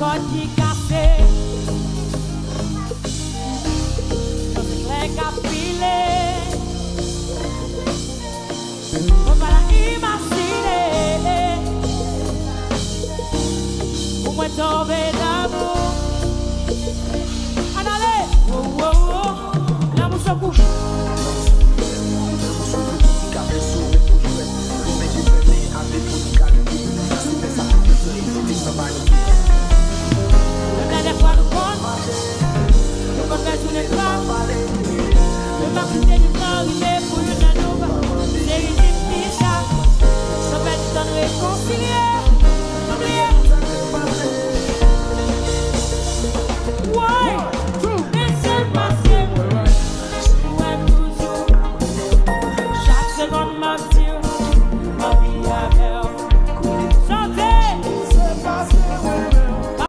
pacote café. Não se lega pile. Vou para imagine. Um muito bem.